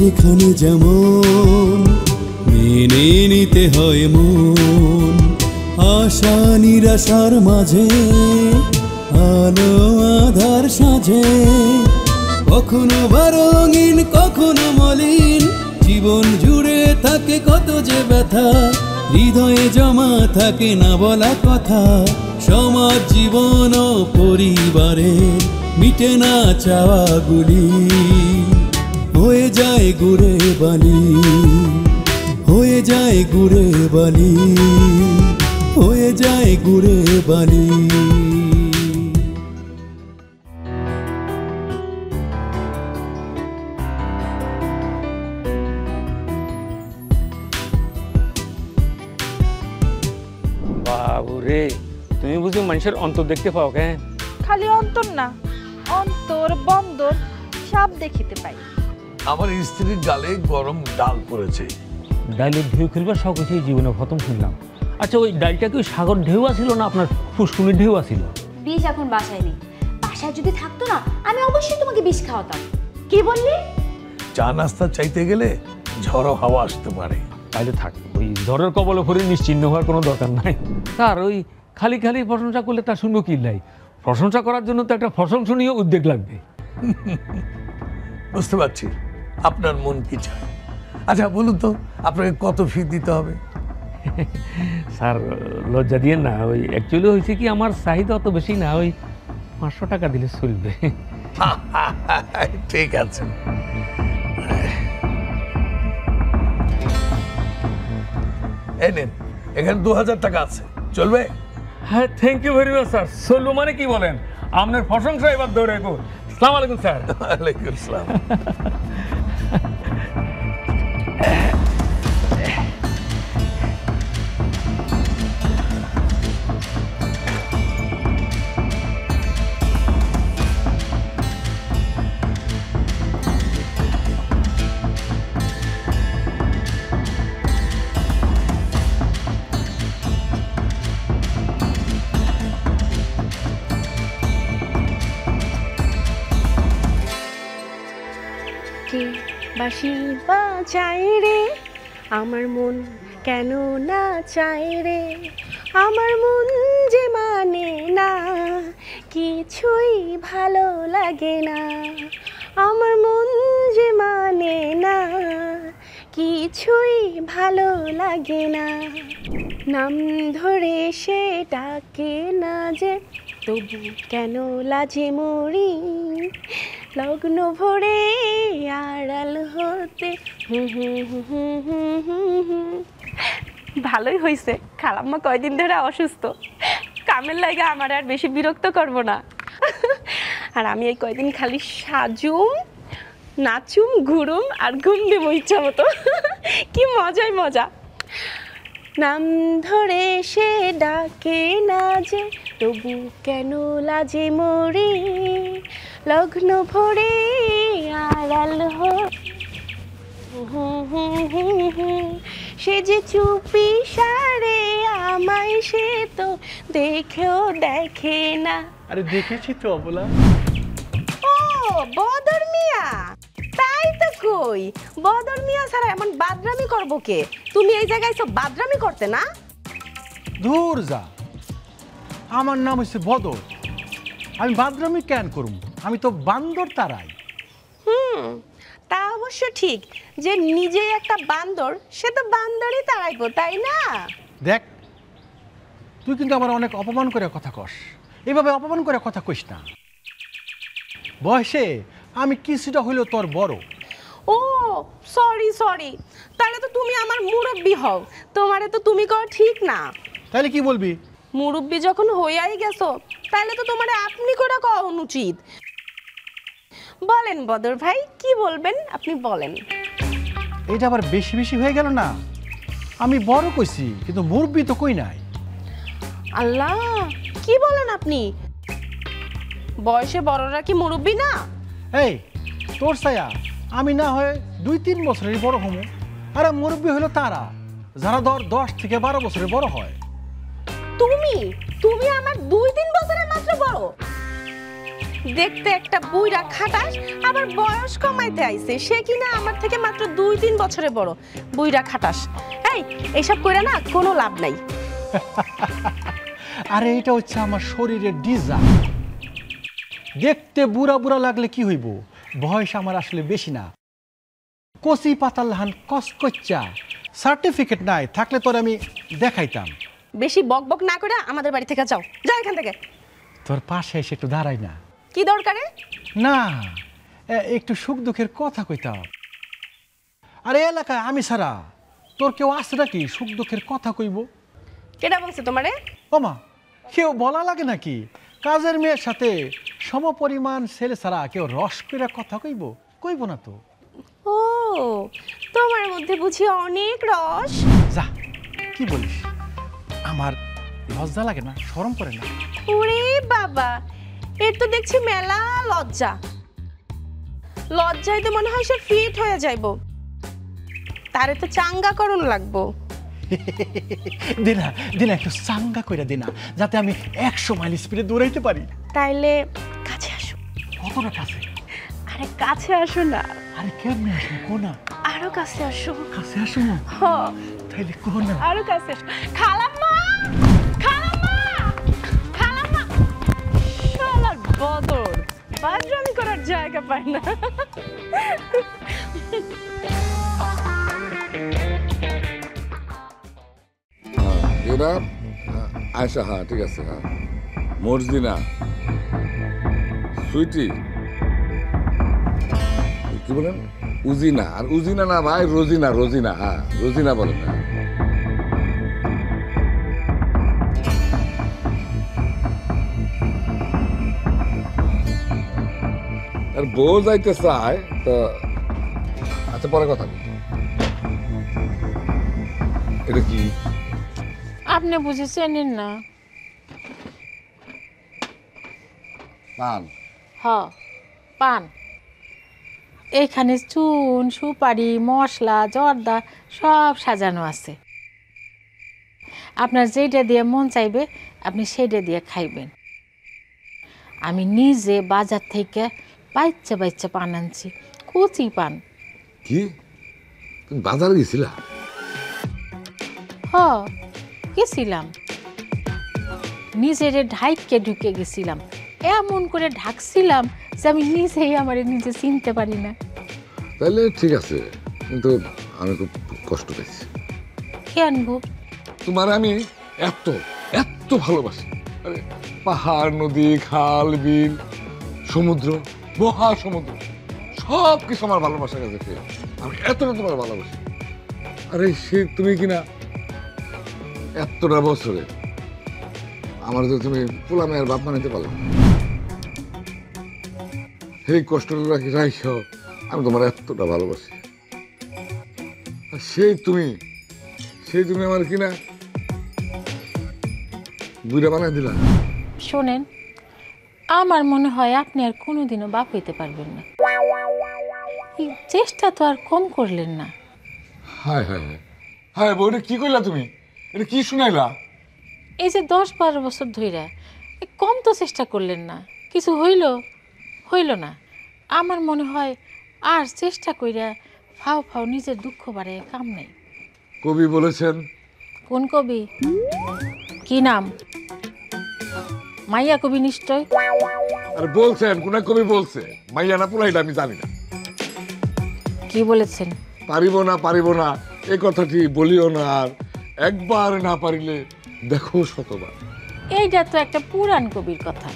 যেখানে যেমন মেনে নিতে হয় মন। আশা নিরাশার মাঝে আলো আধার সাজে, কখনো বা রঙিন কখনো মলিন, জীবন জুড়ে থাকে কত যে ব্যথা, হৃদয়ে জমা থাকে না বলা কথা। সমাজ জীবন ও পরিবারে মিটে না চাওয়াগুলি, হয়ে যায় গুড়ে বালি, হয়ে যায় গুড়ে বালি, হয়ে যায় গুড়ে বালি। বাবুরে, তুমি বুঝি মানুষের অন্তর দেখতে পাও কেন? খালি অন্তর না, অন্তর বন্দর সব দেখিতে পাই। আমার স্ত্রীর গালে গরম ডাল পড়েছে। ডাইলের ঢেউ খেলবার শখ হয়েছে এই জীবনে প্রথম শুনলাম। আচ্ছা, ওই ডালটা কি সাগর ঢেউ আসিল না আপনার ফুসকুনির ঢেউ আসিল? বিষ এখন বাসায় নেই, বাসায় যদি থাকতো না আমি অবশ্যই তোমাকে বিষ খাওয়াতাম। কি বললি? চা নাস্তা চাইতে গেলে ঝড়ো হাওয়া আসতে পারে। তাইলে থাক, ওই ঝড়ের কবলে পড়ে নিশ্চিহ্ন হওয়ার কোনো দরকার নাই। তার ওই খালি খালি প্রশংসা করলে তার শুনবো কি লাই? প্রশংসা করার জন্য তো একটা প্রশংসনীয় উদ্যোগ লাগবে। বুঝতে পারছি আপনার মন কি চায়। আচ্ছা বলুন তো, আপনাকে কত ফি দিতে হবে? স্যার লজ্জা দিয়ে না, ওই অ্যাকচুয়ালি হয়েছে কি, আমার চাহিদা অত বেশি না, ওই 500 টাকা দিলে চলবে। ঠিক আছে। এই নেন, এখানে 2000 টাকা আছে, চলবে? হ্যাঁ, thank you very much sir. চলবো মানে কি বলেন? আপনার প্রশংসা এবার দৌড়ে রাখবো। আসসালামু আলাইকুম স্যার। ওয়ালাইকুম আসসালাম। বাঁশি বাজায় রে আমার মন কেন না চায় রে, আমার মন যে মানে না কিছুই ভালো লাগে না, আমার মন যে মানে না কিছুই ভালো লাগে না। নাম ধরে সে ডাকে না যে তবু কেন লাজে মরি, লগ্ন ভরে আড়াল হতে। ভালোই হয়েছে, খালাম্মা কয়দিন ধরে অসুস্থ, কামের লাগে আমার আর বেশি বিরক্ত করব না। আর আমি এই কয়দিন খালি সাজুম, নাচুম, ঘুরুম আর ঘুম দেবো ইচ্ছা মতো। কি মজাই মজা। নাম ধরে সে ডাকে না যে তবু কেন লাজে মরি, লগ্ন ভরে আড়াল সে যে চুপি সারে আমায় সে তো দেখেও দেখে না। আরে দেখেছি তো অবলা। ও বদর মিয়া, তাই তো কই, বদর মিয়া ছাড়া এমন বাদরামি করবো কে? তুমি এই জায়গায় সব বাদরামি করতে না? দূর যা, আমার নাম হচ্ছে বদর, আমি বাদরামি কেন করব? আমি তো বান্দর তারাই। তা অবশ্য ঠিক, যে নিজে একটা বান্দর সে তো বান্দরই তাড়াইবো, তাই না? দেখ, তুই কিন্তু আমার অনেক অপমান করে কথা কস, এভাবে অপমান করে কথা কইস না। বয়সে আমি কিছুটা হইলেও তোর বড়। ও সরি সরি, তাহলে তো তুমি আমার মুরব্বি হও, তোমারে তো তুমি কও ঠিক না। তাহলে কি বলবি? মুরব্বি যখন হইয়াই গেছো তাহলে তো তোমারে আপনি করে কওয়া অনুচিত। বলেন বদর ভাই, কি বলবেন আপনি বলেন। এটা আবার বেশি বেশি হয়ে গেল না? আমি বড় কইছি কিন্তু মুরব্বি তো কই নাই। আল্লাহ, কি বলেন আপনি? বয়সে বড়রা কি মুরব্বি না? এই তোর ছায়া আমি না হয় 2-3 বছরের বড় হমু, আরে মুরব্বি হলো তারা যারা 10 থেকে 12 বছরের বড় হয়। তুমি তুমি আমার 2-3 বছরের মাত্র বড়? দেখতে একটা বুইড়া খাটাস, আবার বয়স কমাইতে আইছে। সে কিনা আমার থেকে মাত্র 2-3 বছরের বড়। বুইড়া খাটাস। এইসব কইরা না কোনো লাভ নাই। আরে এটা হচ্ছে আমার শরীরের ডিজাইন। দেখতে বুড়া বুড়া লাগলে কি হইব, বয়স আমার আসলে বেশি না। কচি পাতার লাহান কসকচ্চা, সার্টিফিকেট নাই থাকলে তোর আমি দেখাইতাম। বেশি বক বক না করে আমাদের বাড়ি থেকে যাও, যাও এখান থেকে। তোর পাশে এসে একটু দাঁড়াই না? কি দরকারে? না, একটু সুখ দুঃখের কথা কইতাম। আরে এলাকায় আমি ছাড়া তোর কেউ আসে নাকি সুখ দুঃখের কথা কইব? কেডা বলছে তোমারে? ওমা, কেউ বলা লাগে নাকি? কাজের মেয়ের সাথে সমপরিমাণ ছেলে ছাড়া কেউ রস কইরা কথা কইব? কইব না তো। ও, তোমার মধ্যে বুঝি অনেক রস। যা, কি বলিস? আমার লজ্জা লাগে না, শরম করে না? ওরে বাবা, এর তো দেখছি মেলা লজ্জা। লজ্জায় তো মনে হয় সে ফিট হয়ে যাইব। তারে তো চাঙ্গা করণ লাগবো। দিনা দিনা একটু চাঙ্গা কইরা দিনা, যাতে আমি 100 মাইল স্পিডে দৌড়াইতে পারি। তাইলে কাছে আসো। কতটা কাছে? আরে কাছে আসো না। আরে কেমনে আসবো কোনা? আরো কাছে আসো। কাছে আসো না? তাইলে কোনা? আরো কাছে আসো। খালাম্মা, খালাম্মা, খালাম্মা। শালার বদর, বাজরামি করার জায়গা পায় না। এরা আয়সা, হ্যাঁ ঠিক আছে, হ্যাঁ মর্জিনা, সুইটি, কি বলেন? উজিনা। আর উজিনা না ভাই, রোজিনা, রোজিনা, হ্যাঁ রোজিনা বলেন না। আর বউ যাইতে চায় তো আচ্ছা, পরে কথা। এটা কি? আপনি বুঝে চেনেন না? পান? হ, পান। এইখানে চুন, সুপারি, মশলা, জর্দা সব সাজানো আছে। আপনার যেটা দিয়ে মন চাইবে আপনি সেইটা দিয়ে খাইবেন। আমি নিজে বাজার থেকে বাচ্চা বাচ্চা পান আনছি, কচি পান। কি তুমি বাজারে গেছিলা? হ, গেছিলাম। নিজের ঢাইকে ঢুকে গেছিলাম, এমন করে ঢাকছিলাম যে আমি নিজেই আমার নিজে চিনতে পারি না। তাহলে ঠিক আছে, কিন্তু আমি খুব কষ্ট পেয়েছি। কেন গো? তোমার আমি এত এত ভালোবাসি। আরে পাহাড়, নদী, খাল, বিল, সমুদ্র, মহাসমুদ্র সব কিছু আমার ভালোবাসার কাছে পেয়ে আমি এতটা তোমার ভালোবাসি। আরে সে তুমি কিনা এতটা বছরে আমার তো তুমি পোলা মেয়ের বাপ বানাইতে পারলে না। সেই কষ্টটা রাখি আমি তোমার এতটা ভালোবাসি। আর সেই তুমি আমার কিনা বুড়া বানাই দিলা। শোনেন, আমার মনে হয় আপনি আর কোনোদিনও বাপ হইতে পারবেন না। এই চেষ্টা তো আর কম করলেন না। হায় হায় হায় হায় বউ, এটা কি কইলা তুমি? এটা কি শুনাইলা? এই যে 10-12 বছর ধইরা কম তো চেষ্টা করলেন না, কিছু হইল না। আমার মনে হয় আর চেষ্টা কইরা ফাও ফাও নিজের দুঃখ বাড়ায় কাম নাই। কবি বলেছেন। কোন কবি? কি নাম? মাইয়া কবি নিশ্চয়। আর বলছেন কোন কবি বলছে? মাইয়া না পোলাইটা আমি জানি না। কি বলেছেন? পারিব না এ কথাটি বলিও না, আর একবার না পারিলে দেখো শতবার। এইটা তো একটা পুরান কবির কথা।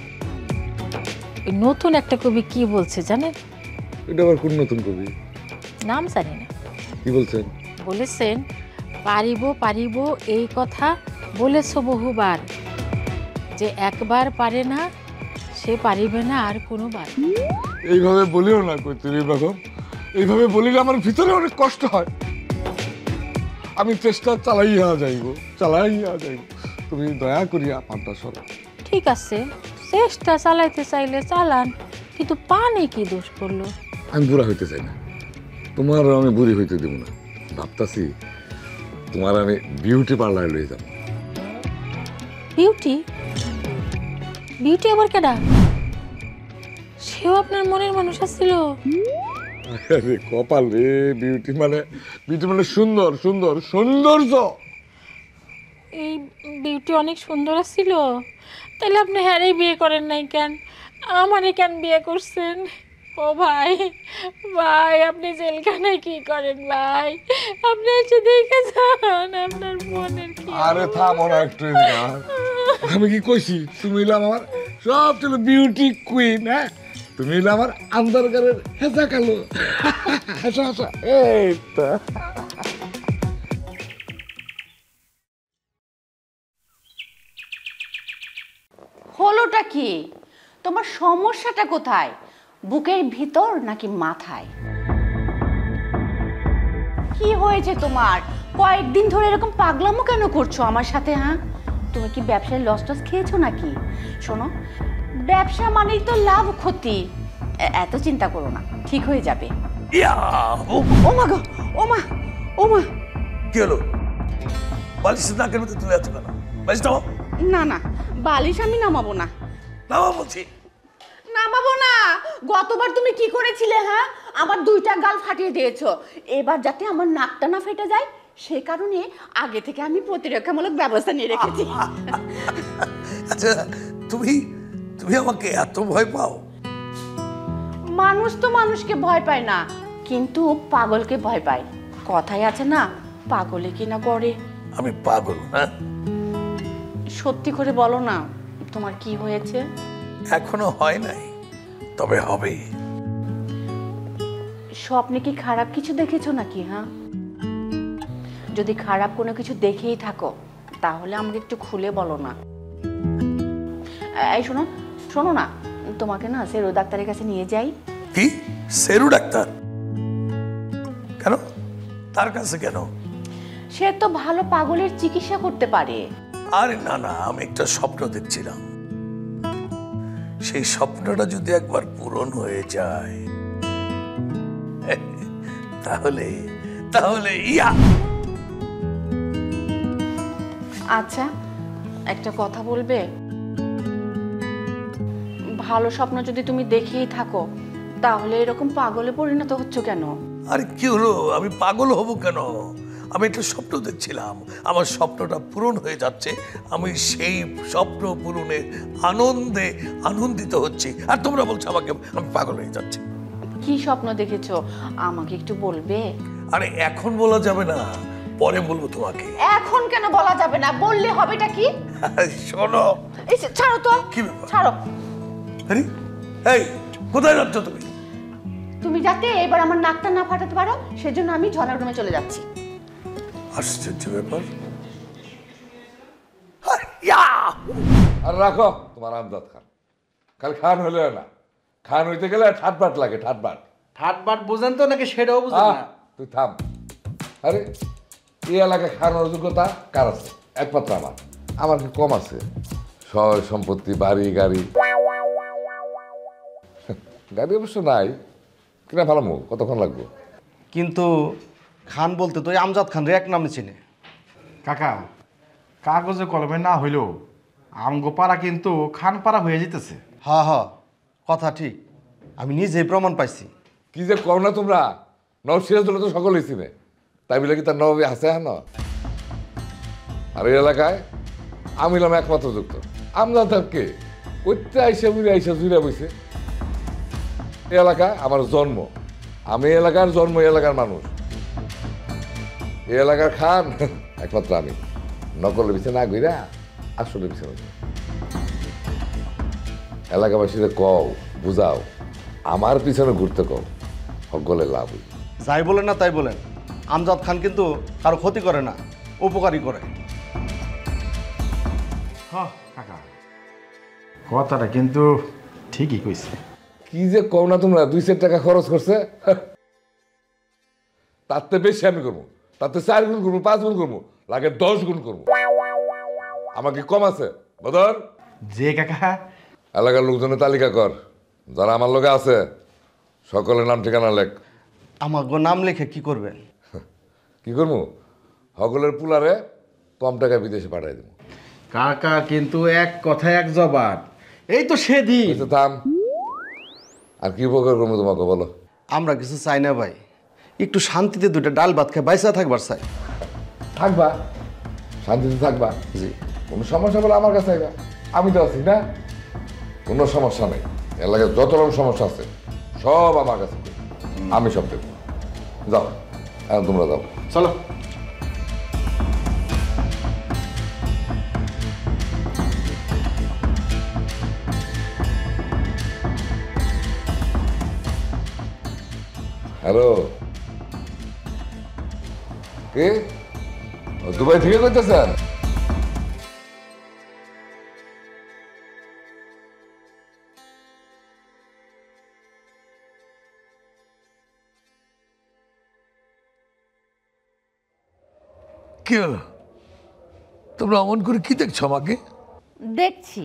এই নতুন একটা কবি কি বলছে জানেন? এটা আবার কোন নতুন কবি? নাম জানি না। কি বলছেন? বলেছেন, পারিব এই কথা বলেছ বহুবার, যে একবার পারে না সে পারিবে না আর কোনোবার। এইভাবে বলিও না কৈতরী বেগম, এইভাবে বলিলে আমার ভিতরে অনেক কষ্ট হয়। আমি চেষ্টা চালাইয়া যাইব। তুমি দয়া করিয়া পানটা সরো। ঠিক আছে, চেষ্টা চালাইতে চাইলে চালান, কিন্তু পানে কি দোষ করলো? আমি বুড়া হইতে চাই না, তোমার আমি বুড়ি হইতে দিব না। ভাবতাছি তোমার আমি বিউটি পার্লার লয়ে যাব। বিউটি? বিউটি আবার কেডা? সেও আপনার মনের মানুষ ছিল? আরে কপাল রে, বিউটি মানে সুন্দর সুন্দর সৌন্দর্য। এই বিউটি অনেক সুন্দর ছিল, তাহলে আপনি হ্যারেই বিয়ে করেন নাই কেন? আমারে কেন বিয়ে করছেন? ও ভাই, ভাই আপনি জেলখানায় কি করেন ভাই? আপনি এসে দেখে যান আপনার মনের কি। আরে থামো না একটু এদিকে। আমি কি কইছি তুমি হইলে আমার সব ছিল বিউটি কুইন। হ্যাঁ, তুমি হইলে আমার আন্দারগারের হেসা কালো। হাসা হাসা, এই তো। হলোটা কি? তোমার সমস্যাটা কোথায়? বুকের ভিতর নাকি মাথায়? কি হয়েছে তোমার? কয়েকদিন ধরে এরকম পাগলামো কেন করছো আমার সাথে? হ্যাঁ, তুমি কি ব্যবসায় লস টস খেয়েছো নাকি? শোনো, ব্যবসা মানেই তো লাভ ক্ষতি। এত চিন্তা করো না, ঠিক হয়ে যাবে। ও মা গো, ও মা, ও মা। কি হলো? বালিশ নাকের মধ্যে তুলে আছো কেন? বালিশ নাও। না না, বালিশ আমি নামাবো না। নামা বলছি। নামাবো না। গতবার তুমি কি করেছিলে? হ্যাঁ, আমার 2টা গাল ফাটিয়ে দিয়েছো। এবার যাতে আমার নাকটা না ফেটে যায় সে কারণে আগে থেকে আমি প্রতিরক্ষামূলক ব্যবস্থা নিয়ে রেখেছি। আচ্ছা, তুমি আমাকে এত ভয় পাও? মানুষ তো মানুষকে ভয় পায় না, কিন্তু পাগলকে ভয় পায়। কথায় আছে না, পাগলে কিনা করে। আমি পাগল না? সত্যি করে বলো না, তোমার কি হয়েছে? এখনো হয় নাই, তবে হবে। স্বপ্নে কি খারাপ কিছু দেখেছো নাকি? হ্যাঁ, যদি খারাপ কোনো কিছু দেখেই থাকো তাহলে আমাকে একটু খুলে বলো না। এই শোনো, শোনো না, তোমাকে না সেরু ডাক্তারের কাছে নিয়ে যাই। কি? সেরু ডাক্তার? কেন? তার কাছে কেন? সে তো ভালো পাগলের চিকিৎসা করতে পারে। আরে না না, আমি একটা স্বপ্ন দেখছিলাম। সেই স্বপ্নটা যদি একবার পূরণ হয়ে যায় তাহলে ইয়া। আচ্ছা, একটা কথা বলবে? ভালো স্বপ্ন যদি তুমি দেখেই থাকো তাহলে এরকম পাগলে পরিণত হচ্ছ কেন? আরে কি হলো? আমি পাগল হব কেন? আমি একটা স্বপ্ন দেখছিলাম, আমার স্বপ্নটা পূরণ হয়ে যাচ্ছে, আমি সেই স্বপ্ন পূরণের আনন্দে আনন্দিত হচ্ছি, আর তোমরা বলছো আমাকে আমি পাগল হয়ে যাচ্ছি। কি স্বপ্ন দেখেছো আমাকে একটু বলবে? আরে এখন বলা যাবে না, পরে বলবো তোমাকে। এখন কেন বলা যাবে না? বললে হবেটা কি? শোনো। এই ছাড়ো তো। কি ব্যাপার? ছাড়ো। আরে এই, কোথায় যাচ্ছ তুমি? তুমি যাতে এবার আমার নাকটা না ফাটাতে পারো সেজন্য আমি ঝর্ণার রুমে চলে যাচ্ছি। আশ্চর্য ব্যাপার। আর রাখো তোমার আমজাদ খান। খালি খান হলে না, খান হইতে গেলে ঠাটবাট লাগে, ঠাটবাট। ঠাটবাট বুঝেন তো নাকি সেটাও বুঝেন না? তুই থাম। আরে এই এলাকায় খাওয়ানোর যোগ্যতা কার আছে? একমাত্র আমার। আমার কি কম আছে? সয় সম্পত্তি, বাড়ি গাড়ি। গাড়ি অবশ্য নাই, কিনা ভালো মুখ, কতক্ষণ লাগবে? কিন্তু খান বলতে তো আমজাদ খান রে এক নামে চিনে। কাকা, কাগজে কলমে না হইলেও আমগো পাড়া কিন্তু খান পাড়া হয়ে যেতেছে। হ হ, কথা ঠিক, আমি নিজেই প্রমাণ পাইছি। কি যে কর না তোমরা, নব সিরাজুল্লাহ তো সকলেই চিনে, তাই বলে কি তার নবাবী হাসে হ্যাঁ না? আর এই এলাকায় আমি হলাম একমাত্র যুক্ত। আমজাদ কে করতে আইসা বুড়ে আইসা জুড়ে বইছে। এই এলাকায় আমার জন্ম, আমি এলাকার জন্ম, এই এলাকার মানুষ, এই এলাকার খান একমাত্র আমি। নকলের পিছনে না ঘুরা আসলে পিছনে এলাকাবাসীদের কও, বুঝাও, আমার পিছনে ঘুরতে কও, সকলে লাভ। যাই বলেন না তাই বলেন, আমজাদ খান কিন্তু কারো ক্ষতি করে না, উপকারী করে। হ্যাঁ কাকা, কথাটা কিন্তু ঠিকই কইছে। কি যে কও না তোমরা, 200 টাকা খরচ করছে, তাতে বেশি আমি করবো, তাতে 4 গুণ করবো, 5 গুণ করবো, লাগে 10 গুণ করবো। আমাকে কম আছে বদর? যে কাকা, এলাকার লোকজনের তালিকা কর, যারা আমার লোকে আছে সকলের নাম ঠিকানা লেখ। আমার নাম লিখে কি করবেন? কি করবো? সকলের পুলারে কম টাকা বিদেশে পাঠাই দেবো। কাকা কিন্তু এক কথায় এক জবাব। এই তো সেদিন থাম, আর কি উপকার করবো তোমাকে বলো? আমরা কিছু চাই না ভাই, একটু শান্তিতে দুইটা ডাল ভাত খেয়ে বাইসা থাকবার চাই। থাকবা, শান্তিতে থাকবা। জি। কোনো সমস্যা বলে আমার কাছে আইবা, আমি তো আছি না, কোনো সমস্যা নেই। এলাকায় যত রকম সমস্যা আছে সব আমার কাছে, আমি সব দেখবো। যাও, এখন তোমরা যাও। চলো। হ্যালো, কে? দুবাই থেকে করতেছেন? কি হলো? তোমরা অমন করে কি দেখছো আমাকে? দেখছি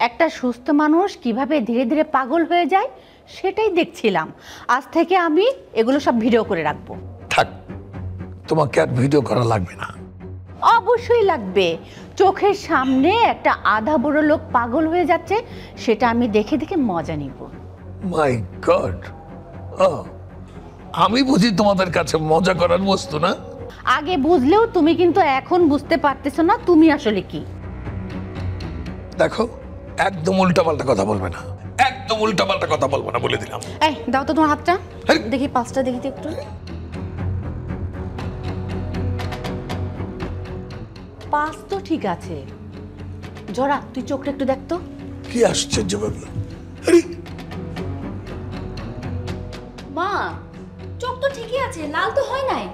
একটা সুস্থ মানুষ কিভাবে ধীরে ধীরে পাগল হয়ে যায় সেটাই দেখছিলাম। আজ থেকে আমি এগুলো সব ভিডিও করে রাখবো। থাক, তোমাকে আর ভিডিও করা লাগবে না। অবশ্যই লাগবে। চোখের সামনে একটা আধা বুড়ো লোক পাগল হয়ে যাচ্ছে, সেটা আমি দেখে দেখে মজা নিব। মাই গড, আমি বুঝি তোমাদের কাছে মজা করার বস্তু না? আগে বুঝলেও তুমি কিন্তু এখন বুঝতে পারতেছো না তুমি আসলে কি। দেখো, একদম উল্টাপাল্টা কথা বলবে না, একদম উল্টাপাল্টা কথা বলবে না বলে দিলাম। এই দাও তো তোমার হাতটা, দেখি পাঁচটা দেখি তো একটু। পাঁচ তো ঠিক আছে। জোড়া তুই চোখটা একটু দেখ তো। কি আশ্চর্য ব্যাপার! মা, চোখ তো ঠিকই আছে, লাল তো হয় নাই।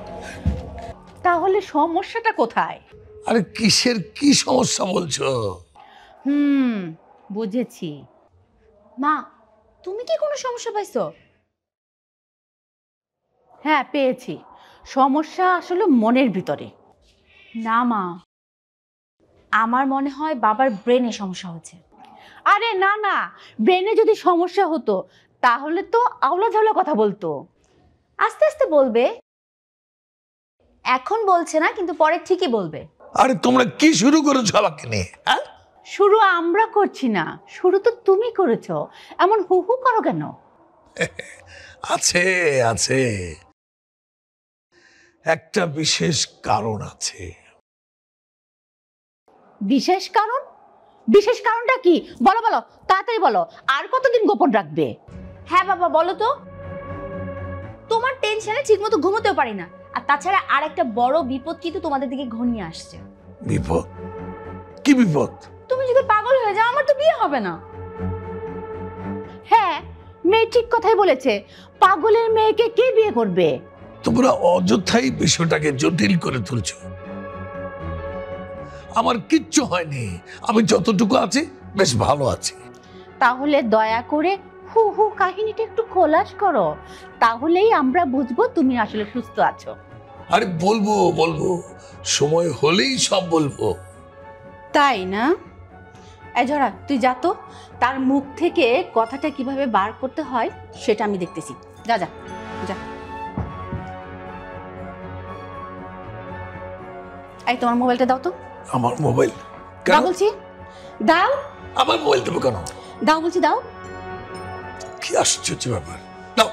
তাহলে সমস্যাটা কোথায়? আরে কিসের কি সমস্যা বলছো? বুঝেছি। মা, তুমি কি কোনো সমস্যা পাইছো? হ্যাঁ পেয়েছি। সমস্যা আসলে মনের ভিতরে। না মা, আমার মনে হয় বাবার ব্রেনে সমস্যা হচ্ছে। আরে না না, ব্রেনে যদি সমস্যা হতো তাহলে তো আওলা ঝাওলা কথা বলতো। আস্তে আস্তে বলবে, এখন বলছে না, কিন্তু পরে ঠিকই বলবে। আরে তোমরা কি শুরু করেছো আমাকে নিয়ে? হ্যাঁ, শুরু আমরা করছি না, শুরু তো তুমি করেছো। এমন হু হু করো কেন? আছে আছে, একটা বিশেষ কারণ আছে। বিশেষ কারণ? বিশেষ কারণটা কি? বলো বলো, তাড়াতাড়ি বলো। আর কতদিন গোপন রাখবে? হ্যাঁ বাবা, বলো তো। তোমার টেনশনে ঠিকমতো ঘুমোতেও পারি না, আর তাছাড়া আর একটা বড় বিপদ কিন্তু তোমাদের দিকে ঘনিয়ে আসছে। বিপদ? কি বিপদ? তুমি যদি পাগল হয়ে যাও আমার তো বিয়ে হবে না। হ্যাঁ, মেয়ে ঠিক কথাই বলেছে। পাগলের মেয়েকে কে বিয়ে করবে? তোমরা অযথাই বিষয়টাকে জটিল করে তুলছো। আমার কিচ্ছু হয়নি, আমি যতটুকু আছি বেশ ভালো আছি। তাহলে দয়া করে হু হু কাহিনীটা একটু খোলাস করো, তাহলেই আমরা বুঝবো তুমি আসলে সুস্থ আছো। আরে বলবো বলবো, সময় হলেই সব বলবো। তাই না? এই ঝরা তুই যা তো, তার মুখ থেকে কথাটা কিভাবে বার করতে হয় সেটা আমি দেখতেছি। যা যা যা। এই তোমার মোবাইলটা দাও তো। আমার মোবাইল? দাও বলছি, দাও। আমার মোবাইল দেবো কেন? দাও বলছি, দাও। কি আশ্চর্য ব্যাপার! দাও।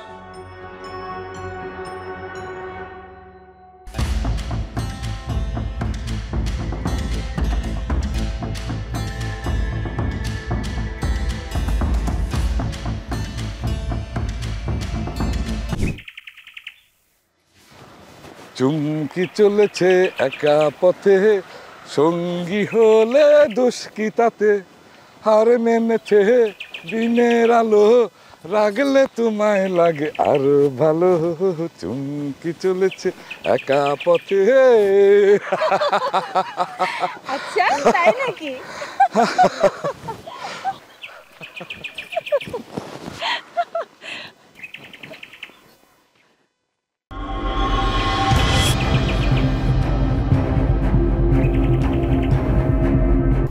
চুমকি চলেছে একা পথে, সঙ্গী হলে দোষ কি তাতে? হার মেনেছে দিনের আলো, রাগলে তোমায় লাগে আরো ভালো। চুমকি চলেছে একা পথে। আচ্ছা তাই নাকি?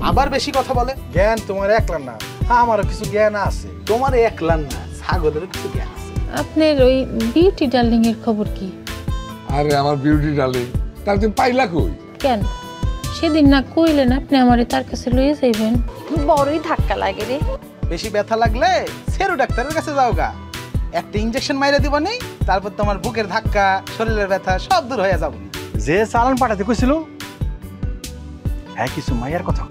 আবার বেশি কথা বলে। জ্ঞান তোমার একলার না, আমারও কিছু জ্ঞান আছে। তোমার একলার না, ছাগলেরও কিছু জ্ঞান আছে। আপনার ওই বিউটি ডার্লিং এর খবর কি? আরে আমার বিউটি ডার্লিং, তার তুমি পাইলা কই? কেন সেদিন না কইলেন আপনি আমারে তার কাছে লইয়ে যাইবেন? বড়ই ধাক্কা লাগে রে। বেশি ব্যথা লাগলে সেরু ডাক্তারের কাছে যাও গা, একটা ইনজেকশন মাইরে দিব নেই, তারপর তোমার বুকের ধাক্কা, শরীরের ব্যথা সব দূর হয়ে যাবে। যে চালান পাঠাতে কইছিল হ্যাঁ কিছু মাইয়ার কথা